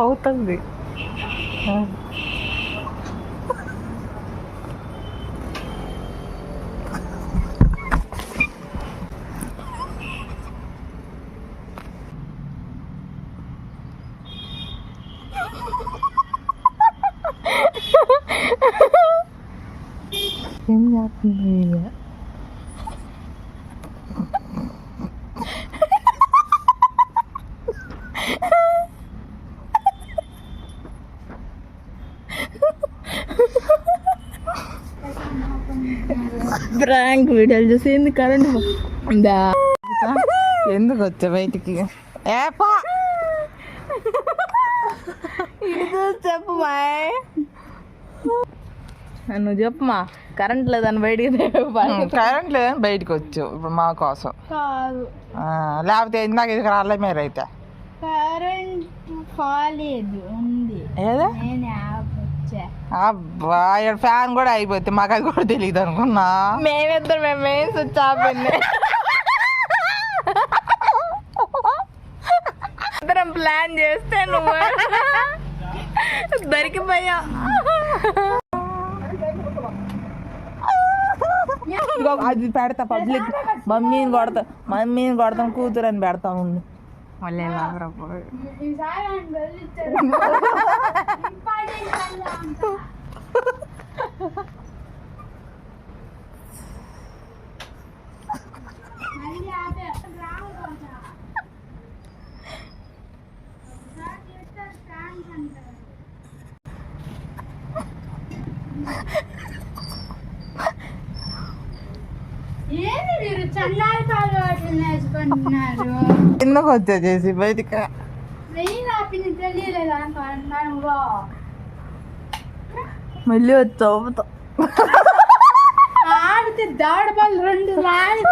అవుతుంది. ఏం చేస్తుంది? ప్రాంక్ వీడియోలు చూసి కరెంట్ ఎందుకు వచ్చా బయటికి? చెప్పు బాయ్, నువ్వు చెప్పమా. కరెంట్ లేదని బయటికి కరెంట్ లేదని బయటకు వచ్చావు ఇప్పుడు మా కోసం. కాదు, లేకపోతే ఇందాక ఇది రాలే మీరైతే. కరెంట్ కాలేదు, ఉంది. ఏదా నేను యాప్ వచ్చా. అబ్బా ఇక్కడ ఫ్యాన్ కూడా అయిపోతే మాకు అది కూడా తెలియదు అనుకున్నా. మేము మెయిన్ స్విచ్ ఆపింది. అందరం ప్లాన్ చేస్తే నువ్వు దొరికిపోయా. అది పెడతా పబ్లిక్. మమ్మీని కొడతాం కూతురు అని పెడతా ఉంది. మళ్ళీ ఏంది మీరు చల్లారి పాలు నేర్చుకుంటున్నారు? ఎందుకు వచ్చా చేసి బయటికి? వెయ్యి ఆపింది తెలియలేదా అంటున్నాను. మళ్ళీ వచ్చావు ఆడితే దాడి పాలు 2 రాలి